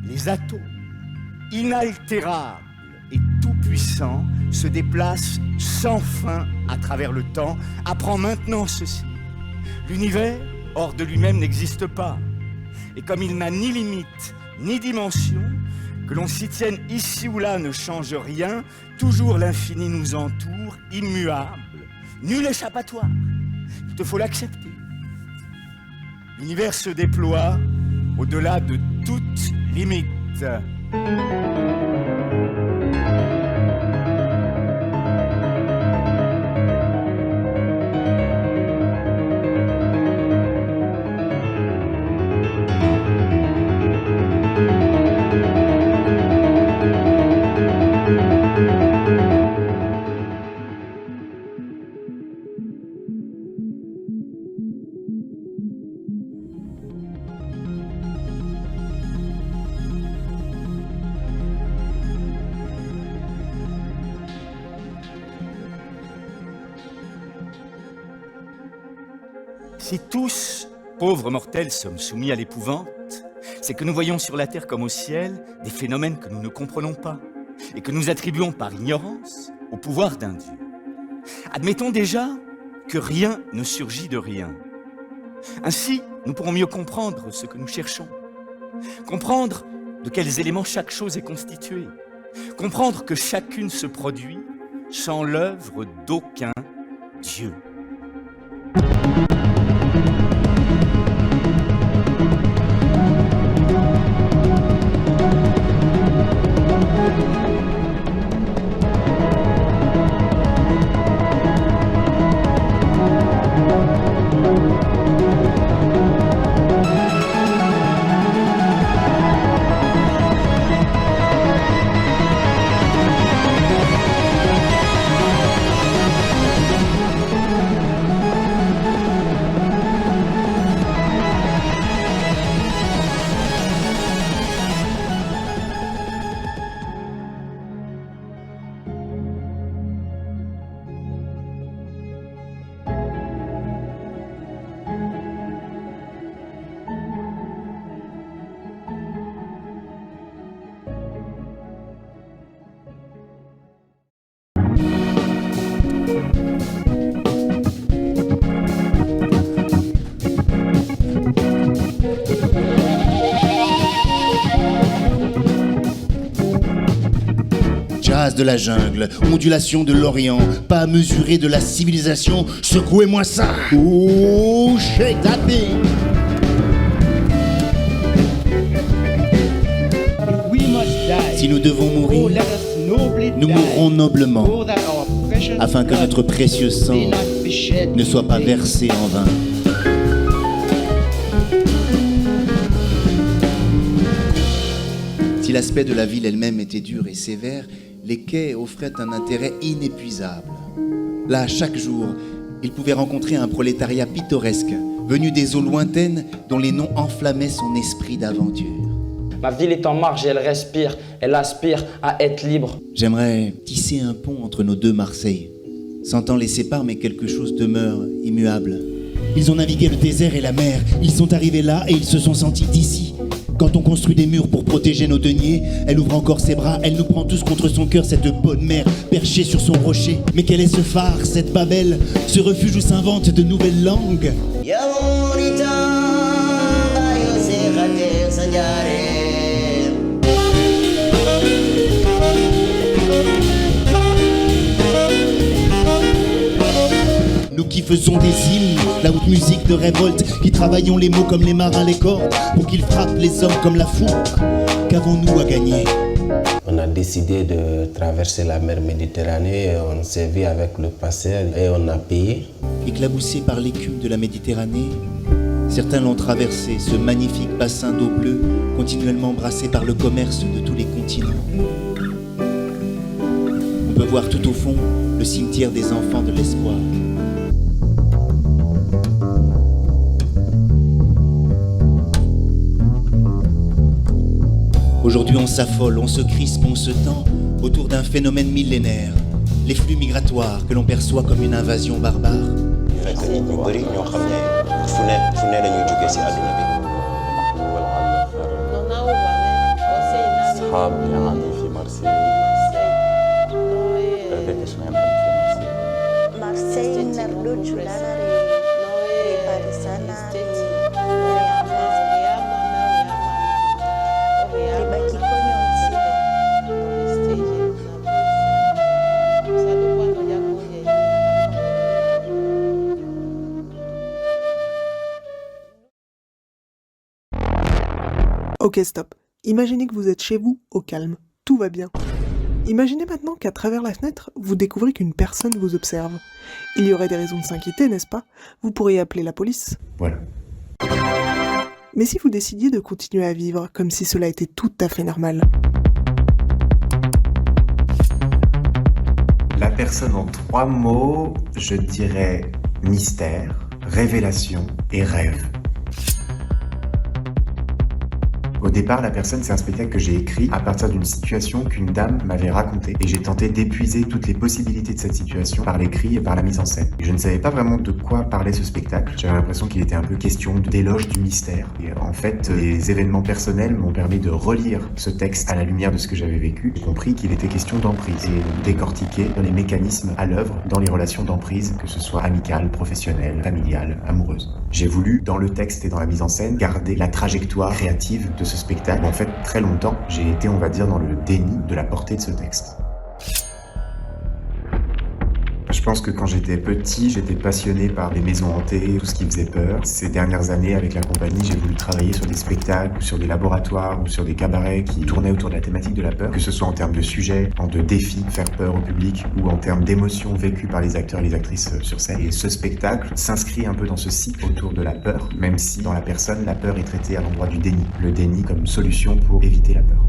les atomes, inaltérables et tout-puissants, se déplacent sans fin à travers le temps. Apprends maintenant ceci. L'univers, hors de lui-même, n'existe pas. Et comme il n'a ni limite, ni dimension, que l'on s'y tienne ici ou là ne change rien, toujours l'infini nous entoure, immuable, nul échappatoire. Il te faut l'accepter. L'univers se déploie au-delà de toute limite. Si tous, pauvres mortels, sommes soumis à l'épouvante, c'est que nous voyons sur la terre comme au ciel des phénomènes que nous ne comprenons pas et que nous attribuons par ignorance au pouvoir d'un Dieu. Admettons déjà que rien ne surgit de rien. Ainsi, nous pourrons mieux comprendre ce que nous cherchons, comprendre de quels éléments chaque chose est constituée, comprendre que chacune se produit sans l'œuvre d'aucun Dieu. De la jungle, ondulation de l'Orient, pas mesuré de la civilisation, secouez-moi ça. Oh, shake that thing. Si nous devons mourir, nous mourrons noblement, afin que notre précieux sang ne soit pas versé en vain. Si l'aspect de la ville elle-même était dur et sévère, les quais offraient un intérêt inépuisable. Là, chaque jour, il pouvait rencontrer un prolétariat pittoresque, venu des eaux lointaines dont les noms enflammaient son esprit d'aventure. Ma ville est en marche et elle respire, elle aspire à être libre. J'aimerais tisser un pont entre nos deux Marseille. 100 ans les séparent, mais quelque chose demeure immuable. Ils ont navigué le désert et la mer, ils sont arrivés là et ils se sont sentis d'ici. Quand on construit des murs pour protéger nos deniers, elle ouvre encore ses bras, elle nous prend tous contre son cœur, cette bonne mère perchée sur son rocher. Mais quel est ce phare, cette Babel, ce refuge où s'inventent de nouvelles langues? Nous qui faisons des hymnes, la haute musique de révolte, qui travaillons les mots comme les marins les cordes, pour qu'ils frappent les hommes comme la foudre, qu'avons-nous à gagner? On a décidé de traverser la mer Méditerranée, on s'est vu avec le passeur et on a payé. Éclaboussés par l'écume de la Méditerranée, certains l'ont traversé, ce magnifique bassin d'eau bleue, continuellement brassé par le commerce de tous les continents. On peut voir tout au fond le cimetière des enfants de l'espoir. Aujourd'hui on s'affole, on se crispe, on se tend autour d'un phénomène millénaire, les flux migratoires que l'on perçoit comme une invasion barbare. مرحبا يا عمي في مارسيل. هذاك شنو نحب في مارسيل؟ Marseille nardo dari sana ribaki konyonsi. Ok, stop. Imaginez que vous êtes chez vous, au calme. Tout va bien. Imaginez maintenant qu'à travers la fenêtre, vous découvrez qu'une personne vous observe. Il y aurait des raisons de s'inquiéter, n'est-ce pas? Vous pourriez appeler la police. Voilà. Mais si vous décidiez de continuer à vivre comme si cela était tout à fait normal? La personne en 3 mots, je dirais mystère, révélation et rêve. Au départ, La personne, c'est un spectacle que j'ai écrit à partir d'une situation qu'une dame m'avait racontée et j'ai tenté d'épuiser toutes les possibilités de cette situation par l'écrit et par la mise en scène. Je ne savais pas vraiment de quoi parlait ce spectacle. J'avais l'impression qu'il était un peu question d'éloge du mystère. Et en fait, les événements personnels m'ont permis de relire ce texte à la lumière de ce que j'avais vécu. J'ai compris qu'il était question d'emprise et de décortiquer les mécanismes à l'œuvre dans les relations d'emprise, que ce soit amicales, professionnelles, familiales, amoureuses. J'ai voulu, dans le texte et dans la mise en scène, garder la trajectoire créative de ce spectacle. En fait, très longtemps, j'ai été, on va dire, dans le déni de la portée de ce texte. Je pense que quand j'étais petit, j'étais passionné par les maisons hantées, tout ce qui faisait peur. Ces dernières années, avec la compagnie, j'ai voulu travailler sur des spectacles, ou sur des laboratoires, ou sur des cabarets qui tournaient autour de la thématique de la peur, que ce soit en termes de sujets, de défis, faire peur au public, ou en termes d'émotions vécues par les acteurs et les actrices sur scène. Et ce spectacle s'inscrit un peu dans ce cycle autour de la peur, même si dans La personne, la peur est traitée à l'endroit du déni. Le déni comme solution pour éviter la peur.